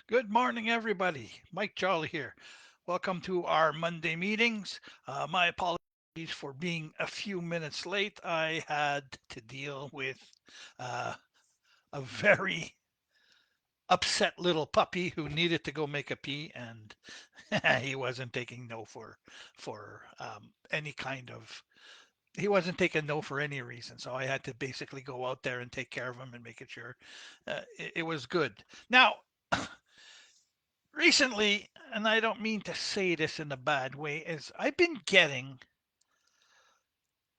Good morning, everybody. Mike Jolly here. Welcome to our Monday meetings. My apologies for being a few minutes late. I had to deal with uh, a very upset little puppy who needed to go make a pee, and he wasn't taking no for any kind of. He wasn't taking no for any reason, so I had to basically go out there and take care of him and make it sure it was good. Now, recently, and I don't mean to say this in a bad way, is I've been getting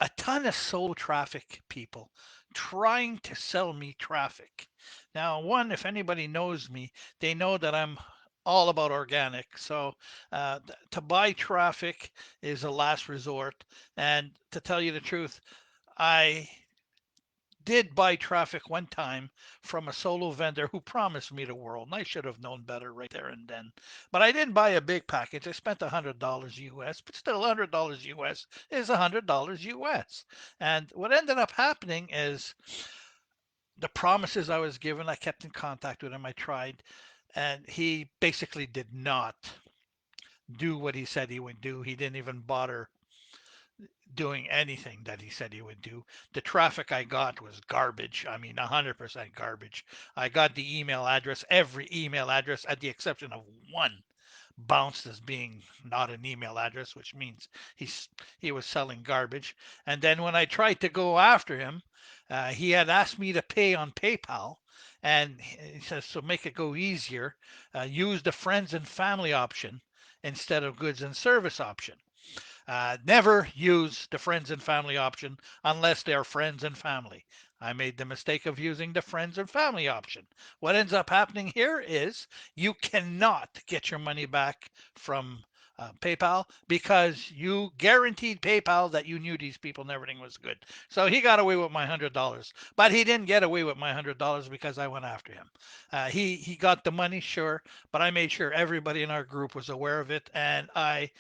a ton of solo traffic people trying to sell me traffic. Now, one, if anybody knows me, they know that I'm all about organic. So to buy traffic is a last resort. And to tell you the truth, I did buy traffic one time from a solo vendor who promised me the world, and I should have known better right there and then. But I didn't buy a big package. I spent $100 US, but still $100 US is $100 US. And what ended up happening is the promises I was given, I kept in contact with him. I tried, and he basically did not do what he said he would do. He didn't even bother doing anything that he said he would do. The traffic I got was garbage. I mean, 100% garbage. I got the email address, every email address, at the exception of one, bounced as being not an email address, which means he was selling garbage. And then when I tried to go after him, he had asked me to pay on PayPal. And he says, so make it go easier, use the friends and family option instead of goods and service option. Never use the friends and family option unless they're friends and family. I made the mistake of using the friends and family option. What ends up happening here is you cannot get your money back from PayPal because you guaranteed PayPal that you knew these people and everything was good. So he got away with my $100, but he didn't get away with my $100 because I went after him. He got the money, sure, but I made sure everybody in our group was aware of it, and I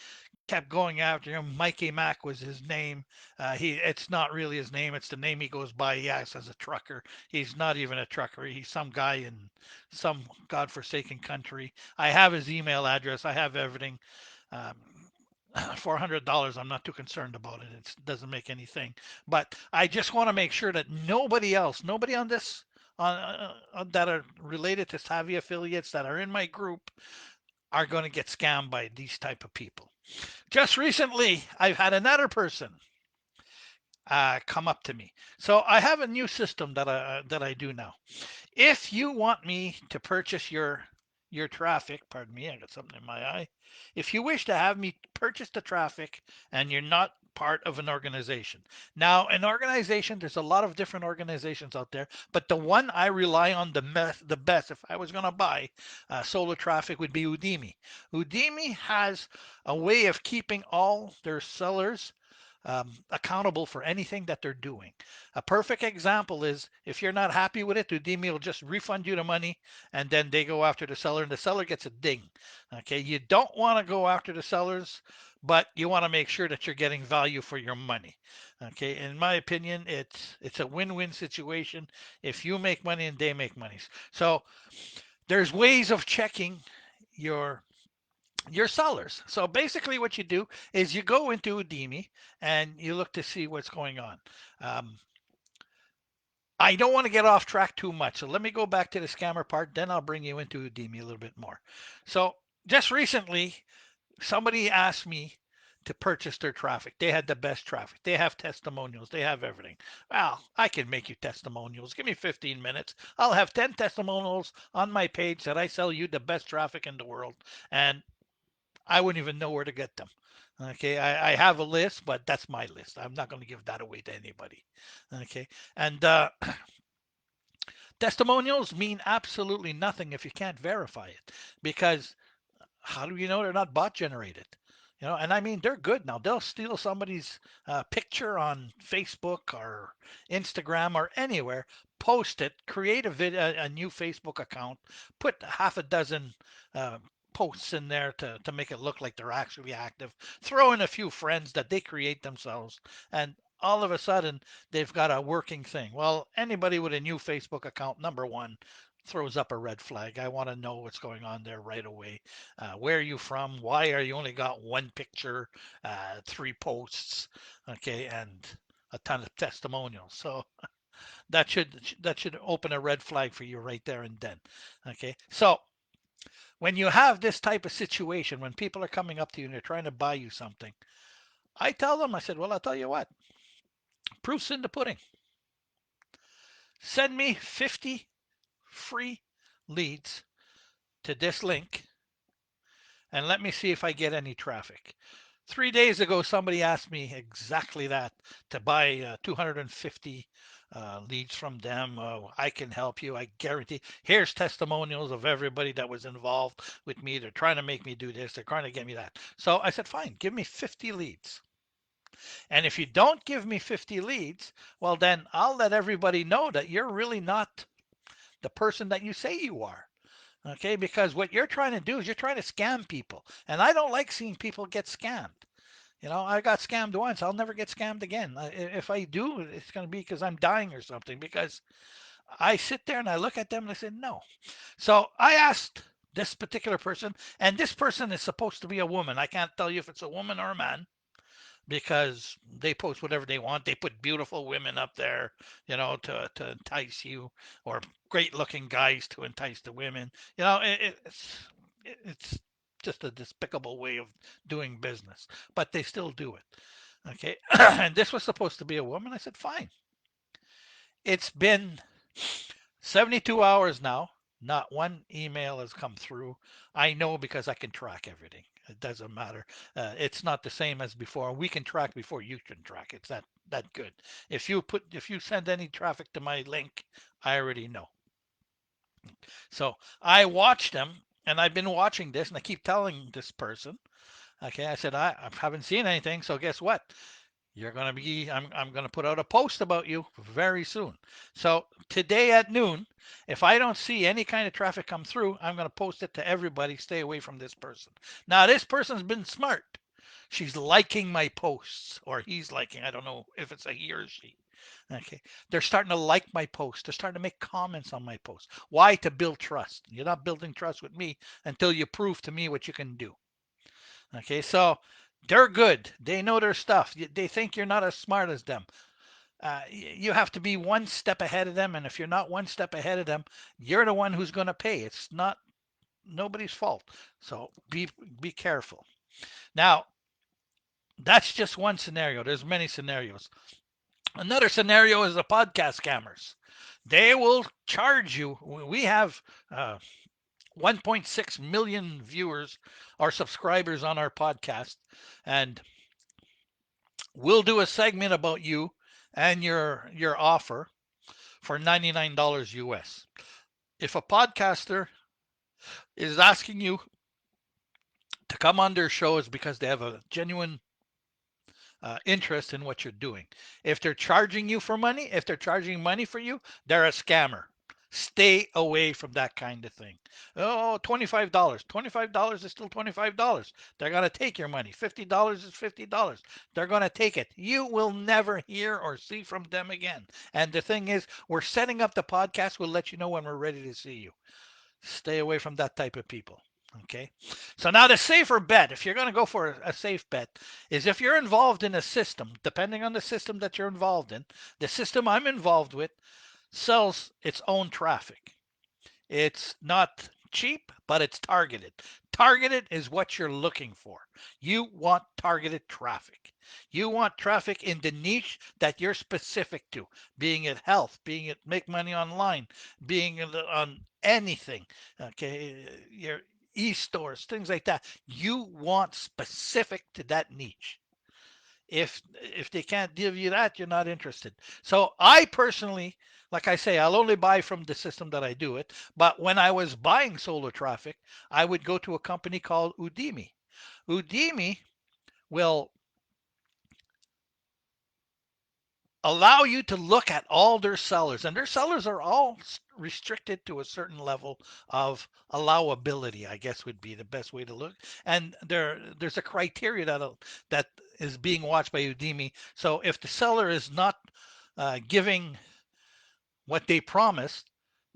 kept going after him. Mikey Mac was his name. It's not really his name. It's the name he goes by. Yes, as a trucker. He's not even a trucker. He's some guy in some godforsaken country. I have his email address. I have everything. Um, for $100, I'm not too concerned about it. It doesn't make anything. But I just want to make sure that nobody else, nobody on this, that are related to Savvy affiliates that are in my group, are going to get scammed by these type of people. Just recently, I've had another person come up to me. So I have a new system that I do now. If you want me to purchase your traffic, pardon me, I got something in my eye. If you wish to have me purchase the traffic and you're not part of an organization. Now, an organization, there's a lot of different organizations out there, but the one I rely on the best if I was going to buy solo traffic would be Udemy. Udemy has a way of keeping all their sellers accountable for anything that they're doing. A perfect example is if you're not happy with it, Udemy will just refund you the money and then they go after the seller and the seller gets a ding. Okay, you don't want to go after the sellers, but you want to make sure that you're getting value for your money. Okay, in my opinion, it's a win-win situation if you make money and they make money. So there's ways of checking your your sellers. So basically, what you do is you go into Udemy and you look to see what's going on. Um, I don't want to get off track too much, so let me go back to the scammer part. Then I'll bring you into Udemy a little bit more. So just recently, somebody asked me to purchase their traffic. They had the best traffic. They have testimonials. They have everything. Well, I can make you testimonials. Give me 15 minutes. I'll have 10 testimonials on my page that I sell you the best traffic in the world. And I wouldn't even know where to get them. Okay, I have a list, but that's my list. I'm not going to give that away to anybody. Okay, and testimonials mean absolutely nothing if you can't verify it, because how do you know they're not bot generated? You know, and I mean they're good now. They'll steal somebody's picture on Facebook or Instagram or anywhere, post it, create a new Facebook account, put half a dozen uh, posts in there to make it look like they're actually active, throw in a few friends that they create themselves, and all of a sudden they've got a working thing. Well, anybody with a new Facebook account, number one, throws up a red flag. I want to know what's going on there right away. Where are you from? Why are you only got one picture, three posts, okay, and a ton of testimonials? So that should open a red flag for you right there and then. Okay, so when you have this type of situation, when people are coming up to you and they're trying to buy you something, I tell them, I said, well, I'll tell you what, proof's in the pudding. Send me 50 free leads to this link and let me see if I get any traffic. 3 days ago, somebody asked me exactly that, to buy 250 leads from them. I can help you. I guarantee. Here's testimonials of everybody that was involved with me. They're trying to make me do this. They're trying to get me that. So I said, fine, give me 50 leads. And if you don't give me 50 leads, well, then I'll let everybody know that you're really not the person that you say you are. Okay, because what you're trying to do is you're trying to scam people. And I don't like seeing people get scammed. I got scammed once. I'll never get scammed again. If I do, it's going to be because I'm dying or something. Because I sit there and I look at them and I said, no. So I asked this particular person, and this person is supposed to be a woman. I can't tell you if it's a woman or a man because they post whatever they want. They put beautiful women up there, to entice you, or great looking guys to entice the women. It's just a despicable way of doing business, but they still do it. Okay. And this was supposed to be a woman. I said, fine. It's been 72 hours now. Not one email has come through. I know because I can track everything. It doesn't matter. It's not the same as before. We can track before you can track. It's that good. If you send any traffic to my link, I already know. So I watched them, and I've been watching this, and I keep telling this person, okay, I said I haven't seen anything. So guess what? I'm gonna put out a post about you very soon. So today at noon, if I don't see any kind of traffic come through, I'm gonna post it to everybody. Stay away from this person. Now this person's been smart. She's liking my posts, or he's liking. I don't know if it's a he or she. Okay, they're starting to like my posts. They're starting to make comments on my posts. Why? To build trust. You're not building trust with me until you prove to me what you can do. Okay, so they're good. They know their stuff. They think you're not as smart as them. You have to be one step ahead of them, and if you're not one step ahead of them, you're the one who's going to pay. It's not nobody's fault. So be careful. Now, that's just one scenario. There's many scenarios. Another scenario is the podcast scammers. They will charge you. We have 1.6 million viewers or subscribers on our podcast, and we'll do a segment about you and your offer for $99 US. If a podcaster is asking you to come on their show, it's because they have a genuine interest in what you're doing. If they're charging you for money, if they're charging money for you, they're a scammer. Stay away from that kind of thing. Oh, $25. $25 is still $25. They're going to take your money. $50 is $50. They're going to take it. You will never hear or see from them again. And the thing is, we're setting up the podcast. We'll let you know when we're ready to see you. Stay away from that type of people. Okay. So now the safer bet, if you're going to go for a safe bet, is if you're involved in a system, depending on the system that you're involved in, the system I'm involved with sells its own traffic. It's not cheap, but it's targeted. Targeted is what you're looking for. You want targeted traffic. You want traffic in the niche that you're specific to, being it health, being it make money online, being it on anything. Okay, your e-stores, things like that. You want specific to that niche. If they can't give you that, you're not interested. So I personally, like I say, I'll only buy from the system that I do it. But when I was buying solar traffic, I would go to a company called Udemy. Udemy will allow you to look at all their sellers, and their sellers are all restricted to a certain level of allowability, I guess would be the best way to look. And there's a criteria that is being watched by Udemy. So if the seller is not giving what they promised,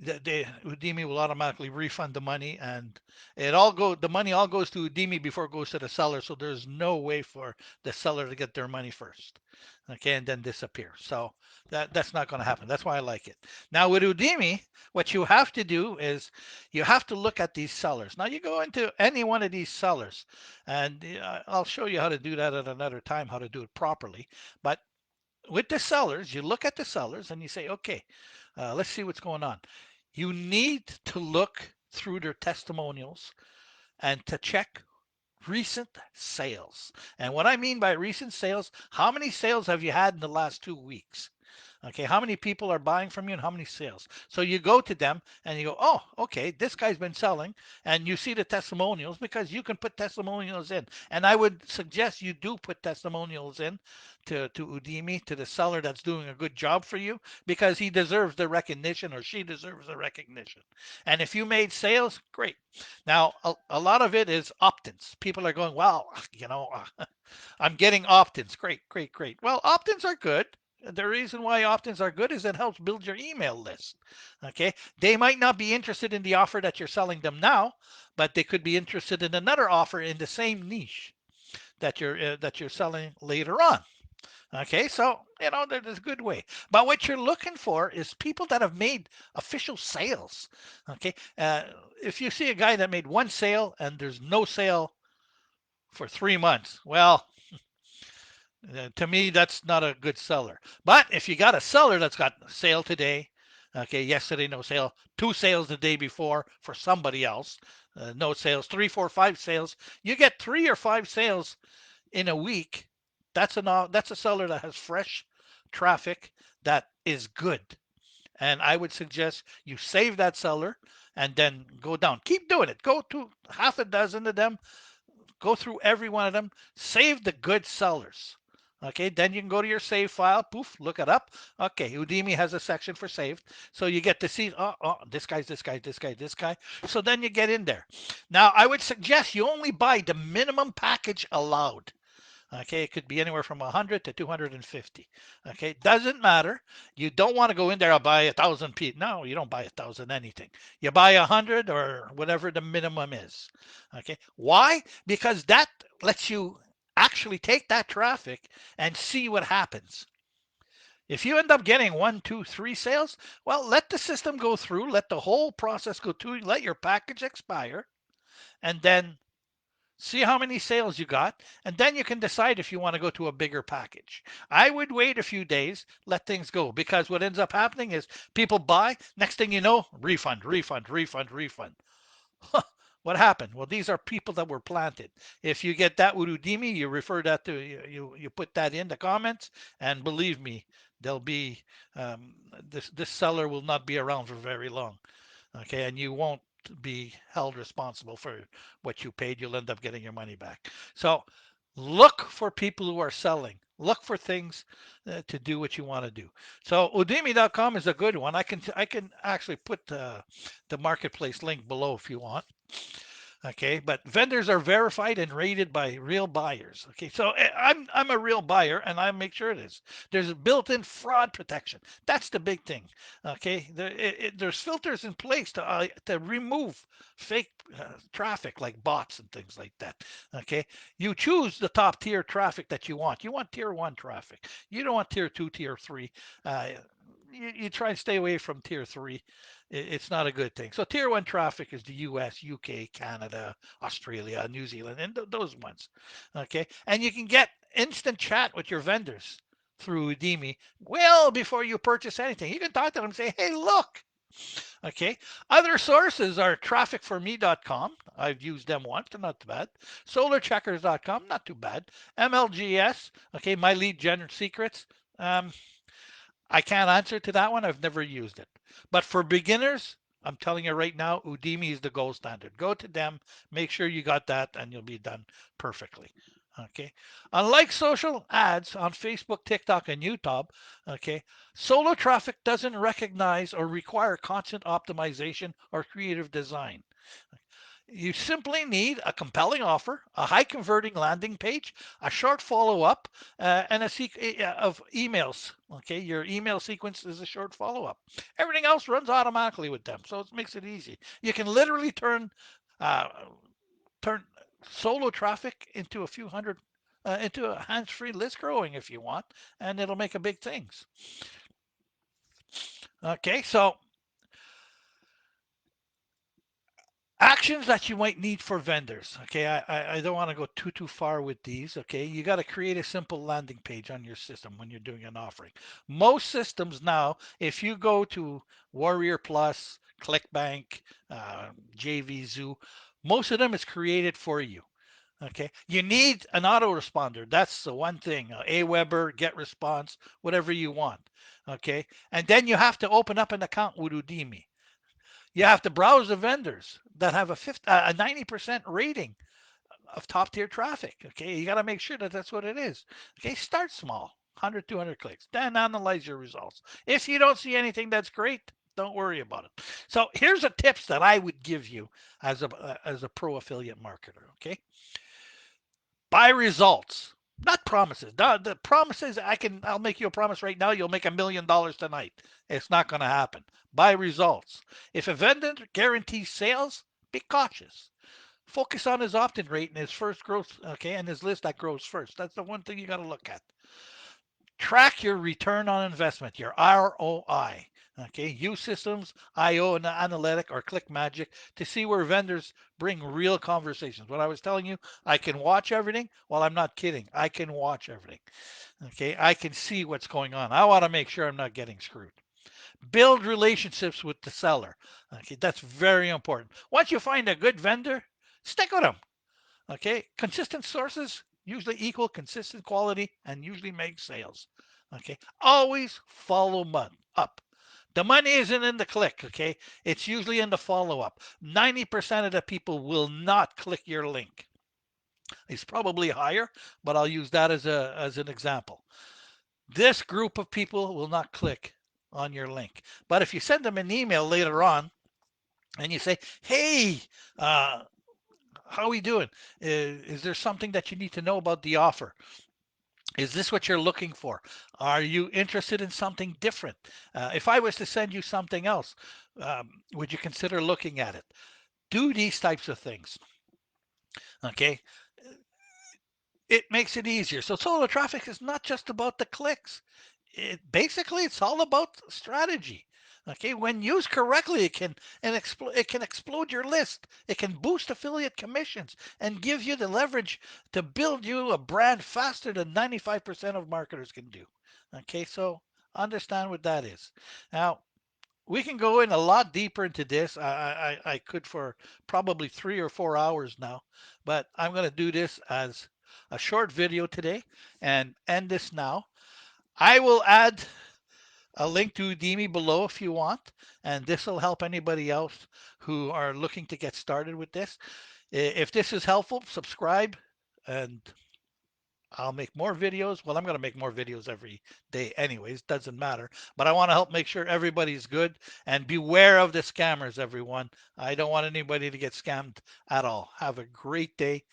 Udemy will automatically refund the money, and the money all goes to Udemy before it goes to the seller. So there's no way for the seller to get their money first, okay, and then disappear. So that's not going to happen. That's why I like it. Now with Udemy, what you have to do is you have to look at these sellers. Now you go into any one of these sellers, and I'll show you how to do that at another time, how to do it properly. But with the sellers, you look at the sellers and you say, okay, let's see what's going on. You need to look through their testimonials and to check recent sales. And what I mean by recent sales, how many sales have you had in the last 2 weeks? Okay, how many people are buying from you and how many sales? So you go to them and you go, oh, okay, this guy's been selling, and you see the testimonials because you can put testimonials in. And I would suggest you do put testimonials in to Udemy, to the seller that's doing a good job for you, because he deserves the recognition or she deserves the recognition. And if you made sales, great. Now, a lot of it is opt-ins. People are going, well, I'm getting opt-ins. Great, great, great. Well, opt-ins are good. The reason why opt-ins are good is it helps build your email list. Okay, they might not be interested in the offer that you're selling them now, but they could be interested in another offer in the same niche that you're selling later on. Okay, so there's a good way. But what you're looking for is people that have made official sales. Okay, if you see a guy that made one sale and there's no sale for 3 months, well, to me, that's not a good seller. But if you got a seller that's got sale today, okay, yesterday no sale, two sales the day before for somebody else, no sales, three, four, five sales, you get 3 or 5 sales in a week. That's a seller that has fresh traffic that is good. And I would suggest you save that seller and then go down. Keep doing it. Go to half a dozen of them, go through every one of them, save the good sellers. Okay, then you can go to your save file, poof, look it up. Okay, Udemy has a section for saved. So you get to see, this guy's this guy, this guy, this guy. So then you get in there. Now, I would suggest you only buy the minimum package allowed. Okay, it could be anywhere from 100 to 250. Okay, doesn't matter. You don't want to go in there and buy 1,000 pieces. No, you don't buy 1,000 anything. You buy 100 or whatever the minimum is. Okay, why? Because that lets you actually take that traffic and see what happens. If you end up getting one, two, three sales, well, let the system go through, let the whole process go through, let your package expire, and then see how many sales you got, and then you can decide if you want to go to a bigger package. I would wait a few days, let things go, because what ends up happening is people buy, next thing you know, refund, refund, refund, refund. What happened? Well, these are people that were planted. If you get that with Udemy, you refer that to you put that in the comments, and believe me, there'll be um, this seller will not be around for very long. Okay, and you won't be held responsible for what you paid. You'll end up getting your money back. So look for people who are selling. Look for things to do what you want to do. So udemy.com is a good one. I can actually put the marketplace link below if you want. Okay, but vendors are verified and rated by real buyers. Okay, so I'm a real buyer, and I make sure it is. There's built-in fraud protection. That's the big thing. Okay, there's filters in place to remove fake traffic like bots and things like that. Okay, you choose the top tier traffic that you want. You want tier one traffic. You don't want tier two, tier three. Uh, you try and stay away from tier three. It's not a good thing. So tier one traffic is the US, UK, Canada, Australia, New Zealand, and those ones. Okay. And you can get instant chat with your vendors through Udemy well before you purchase anything. You can talk to them and say, hey, look. Okay. Other sources are trafficforme.com. I've used them once. They're not too bad. Solarcheckers.com. Not too bad. MLGS. Okay. My lead gen secrets. Um, I can't answer to that one. I've never used it. But for beginners, I'm telling you right now, Udemy is the gold standard. Go to them, make sure you got that, and you'll be done perfectly. Okay. Unlike social ads on Facebook, TikTok, and YouTube, okay, solo traffic doesn't recognize or require constant optimization or creative design. You simply need a compelling offer, a high converting landing page, a short follow up, and of emails. Okay, your email sequence is a short follow up. Everything else runs automatically with them, so it makes it easy. You can literally uh, turn solo traffic into a few hundred. Into a hands-free list growing if you want, and it'll make a big things. Okay, so actions that you might need for vendors. Okay, I don't want to go too far with these. Okay, you got to create a simple landing page on your system when you're doing an offering. Most systems now, if you go to Warrior Plus, ClickBank, JV Zoo, most of them is created for you. Okay, you need an autoresponder. That's the one thing. Aweber, get response, whatever you want. Okay, and then you have to open up an account with Udemy. You have to browse the vendors that have a 90% rating of top tier traffic. Okay, you got to make sure that that's what it is. Okay, start small, 100, 200 clicks, then analyze your results. If you don't see anything that's great, don't worry about it. So here's the tips that I would give you as a pro affiliate marketer. Okay, buy results, not promises. The promises I'll make you a promise right now. You'll make $1 million tonight. It's not going to happen. Buy results. If a vendor guarantees sales, be cautious. Focus on his opt-in rate and his first growth, okay, and his list that grows first. That's the one thing you got to look at. Track your return on investment, your ROI. Okay, use systems, IO and Analytic or Click Magic to see where vendors bring real conversations. What I was telling you, I can watch everything. Well, I'm not kidding. I can watch everything. Okay, I can see what's going on. I want to make sure I'm not getting screwed. Build relationships with the seller. Okay, that's very important. Once you find a good vendor, stick with them. Okay, consistent sources usually equal consistent quality and usually make sales. Okay, always follow up. The money isn't in the click, okay? It's usually in the follow up. 90% of the people will not click your link. It's probably higher, but I'll use that as an example. This group of people will not click on your link. But if you send them an email later on and you say, "Hey, uh, how are we doing? Is there something that you need to know about the offer? Is this what you're looking for? Are you interested in something different? If I was to send you something else, would you consider looking at it?" Do these types of things. Okay. It makes it easier. So solo traffic is not just about the clicks. It's all about strategy. Okay, when used correctly, it can explode your list. It can boost affiliate commissions and give you the leverage to build you a brand faster than 95% of marketers can do. Okay, so understand what that is. Now, we can go in a lot deeper into this. I could for probably 3 or 4 hours now, but I'm going to do this as a short video today and end this now. I will add a link to Udemy below if you want, and this will help anybody else who are looking to get started with this. If this is helpful, subscribe, and I'll make more videos. Well, I'm going to make more videos every day anyways, doesn't matter. But I want to help make sure everybody's good and beware of the scammers, everyone. I don't want anybody to get scammed at all. Have a great day.